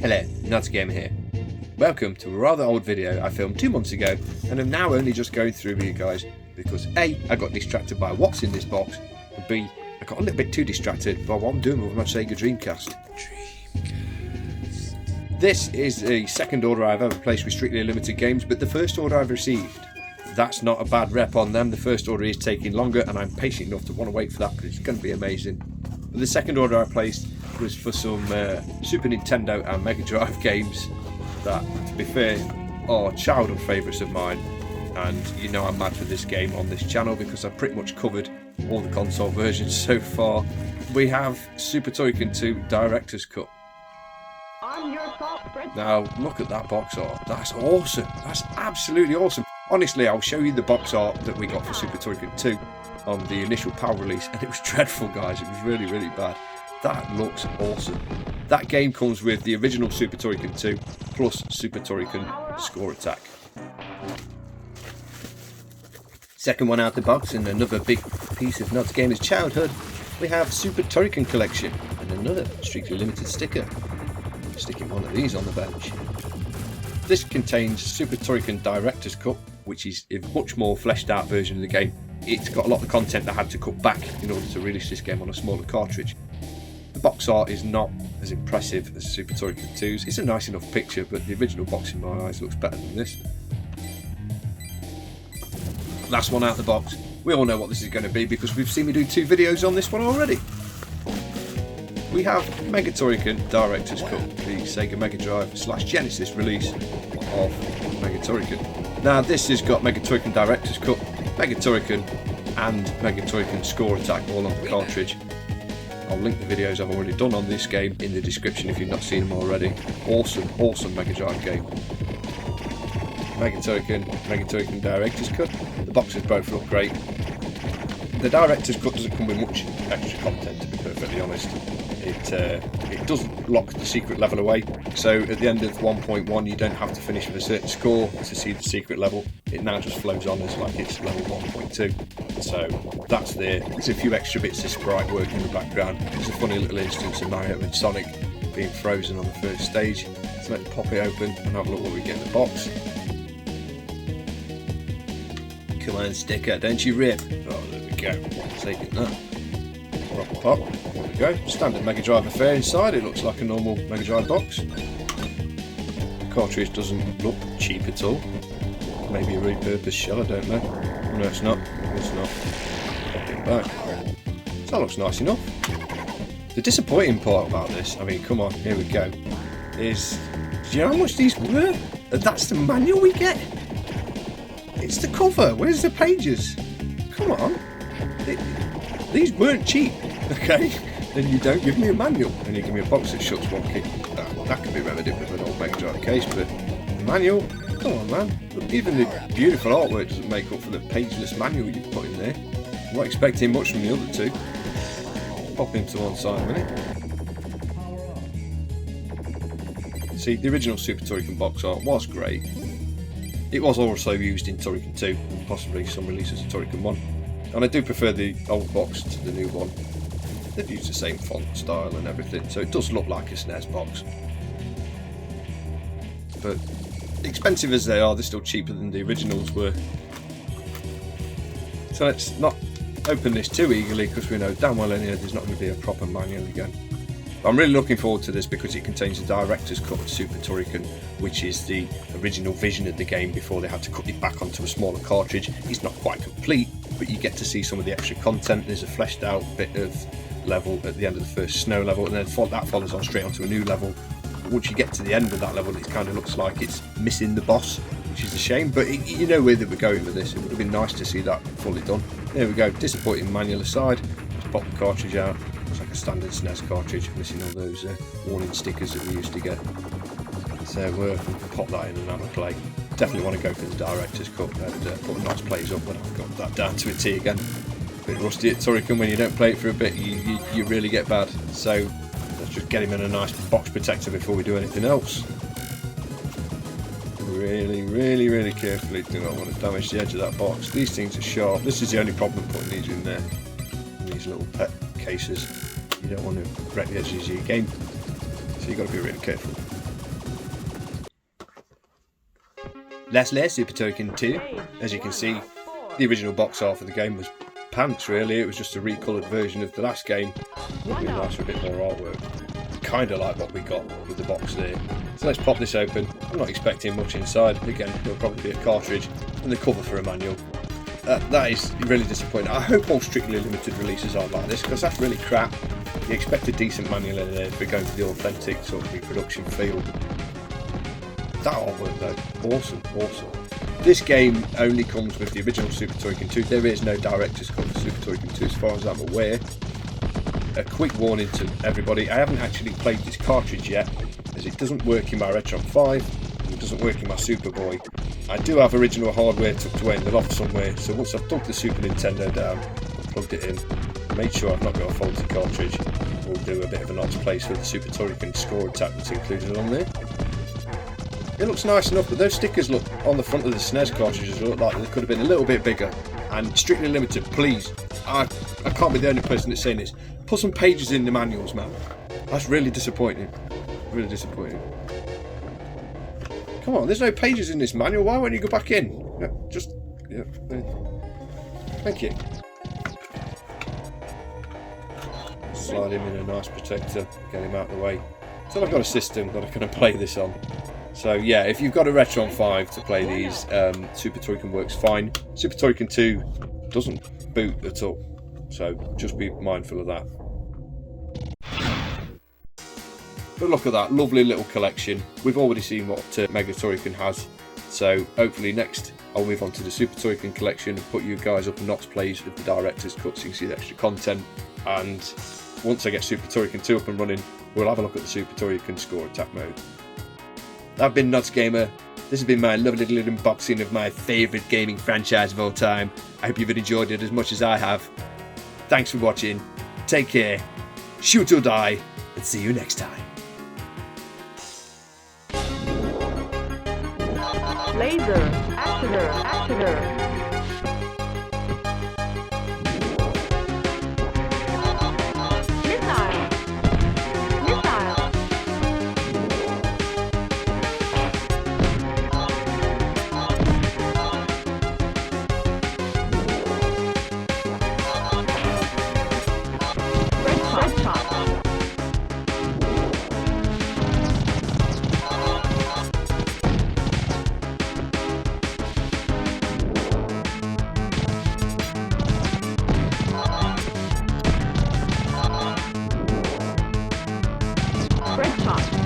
Hello, NodsGamer here. Welcome to a rather old video I filmed 2 months ago and am now only just going through with you guys because A, I got distracted by what's in this box, and B, I got a little bit too distracted by what I'm doing with my Sega Dreamcast. This is the second order I've ever placed with Strictly Limited games, but the first order I've received. That's not a bad rep on them. The first order is taking longer and I'm patient enough to want to wait for that because it's going to be amazing. But the second order I placed was for some Super Nintendo and Mega Drive games that, to be fair, are childhood favourites of mine. And you know I'm mad for this game on this channel because I've pretty much covered all the console versions so far. We have Super Turrican 2 Director's Cut. Now look at that box art. That's awesome. That's absolutely awesome. Honestly, I'll show you the box art that we got for Super Turrican 2 on the initial PAL release, and it was dreadful, guys. It was really, really bad. That looks awesome. That game comes with the original Super Turrican 2 plus Super Turrican Score Attack. Second one out the box, and another big piece of NodsGamer's childhood, we have Super Turrican Collection and another Strictly Limited sticker. Sticking one of these on the bench. This contains Super Turrican Director's Cut, which is a much more fleshed out version of the game. It's got a lot of content that had to cut back in order to release this game on a smaller cartridge. The box art is not as impressive as Super Turrican 2's. It's a nice enough picture, but the original box in my eyes looks better than this. Last one out the box. We all know what this is going to be because we've seen me do 2 videos on this one already. We have Mega Turrican Director's Cut, the Sega Mega Drive / Genesis release of Mega Turrican. Now this has got Mega Turrican Director's Cut, Mega Turrican and Mega Turrican Score Attack all on the cartridge. I'll link the videos I've already done on this game in the description if you've not seen them already. Awesome Mega Drive game. Mega Turrican Director's Cut. The boxes both look great. The Director's Cut doesn't come with much extra content, to be perfectly honest. It doesn't lock the secret level away, so at the end of 1.1 you don't have to finish with a certain score to see the secret level. It now just flows on as like it's level 1.2, so that's there. There's a few extra bits of sprite work in the background. There's a funny little instance of Mario and Sonic being frozen on the first stage, so let's pop it open and have a look what we get in the box. Come on, sticker, don't you rip. Oh, there we go, taking that. Pop. There we go. Standard Mega Drive affair inside. It looks like a normal Mega Drive box. The cartridge doesn't look cheap at all. Maybe a repurposed shell, I don't know. No, it's not. It's not. Pop it back. So that looks nice enough. The disappointing part about this, I mean, come on, here we go, is, do you know how much these were? That's the manual we get? It's the cover. Where's the pages? Come on. These weren't cheap, okay? Then you don't give me a manual and you give me a box that shuts one key. That could be remedied with an old Mega Drive case, but the manual, come on man. Look, even the beautiful artwork doesn't make up for the pageless manual you put in there. I'm not expecting much from the other two. Pop him to one side a minute. See, the original Super Turrican box art was great. It was also used in Turrican 2 and possibly some releases of Turrican 1. And I do prefer the old box to the new one. They've used the same font style and everything, so it does look like a SNES box. But expensive as they are, they're still cheaper than the originals were. So let's not open this too eagerly because we know damn well in here there's not going to be a proper manual again. But I'm really looking forward to this because it contains the Director's Cut of Super Turrican, which is the original vision of the game before they had to cut it back onto a smaller cartridge. It's not quite complete, but you get to see some of the extra content. There's a fleshed out bit of level at the end of the first snow level, and then that follows on straight onto a new level. But once you get to the end of that level, it kind of looks like it's missing the boss, which is a shame, but you know where they were going with this. It would have been nice to see that fully done. There we go, disappointing manual aside. Just pop the cartridge out. Looks like a standard SNES cartridge, missing all those warning stickers that we used to get. So we can pop that in and have a play. Definitely want to go for the Director's Cut and put nice plays up when I've got that down to a T again. A bit rusty at Turrican, when you don't play it for a bit you really get bad. So let's just get him in a nice box protector before we do anything else. Really carefully, do not want to damage the edge of that box. These things are sharp. This is the only problem putting these in there. These little pet cases. You don't want to wreck the edges of your game. So you've got to be really careful. Lastly, Super Turrican 2. As you can see, the original box art for the game was pants really. It was just a recoloured version of the last game. Would be nice for a bit more artwork. Kind of like what we got with the box there. So let's pop this open. I'm not expecting much inside. Again, it'll probably be a cartridge and the cover for a manual. That is really disappointing. I hope all Strictly Limited releases are like this, because that's really crap. You expect a decent manual in there if we're going for the authentic sort of reproduction feel. That artwork though, awesome, awesome. This game only comes with the original Super Turrican 2. There is no director's cut for Super Turrican 2 as far as I'm aware. A quick warning to everybody, I haven't actually played this cartridge yet, as it doesn't work in my Retron 5, and it doesn't work in my Superboy. I do have original hardware tucked away in the loft somewhere, so once I've dug the Super Nintendo down and plugged it in, made sure I've not got a faulty cartridge, we'll do a bit of an odds place for the Super Turrican score attack that's included on there. It looks nice enough, but those stickers look on the front of the SNES cartridges look like they could have been a little bit bigger. And Strictly Limited, please, I can't be the only person that's saying this, put some pages in the manuals, man. That's really disappointing. Really disappointing. Come on, there's no pages in this manual. Why won't you go back in? No, just, yeah. Thank you. Slide him in a nice protector, get him out of the way. So I've got a system that I can play this on. So yeah, if you've got a Retron 5 to play these, Super Turrican works fine. Super Turrican 2 doesn't boot at all, so just be mindful of that. But look at that, lovely little collection. We've already seen what Mega Turrican has, so hopefully next I'll move on to the Super Turrican collection and put you guys up Nox plays of the director's cut so you can see the extra content. And once I get Super Turrican 2 up and running, we'll have a look at the Super Turrican score attack mode. I've been Nox Gamer. This has been my lovely little unboxing of my favourite gaming franchise of all time. I hope you've enjoyed it as much as I have. Thanks for watching. Take care. Shoot or die. And see you next time. Laser, activator. Red top.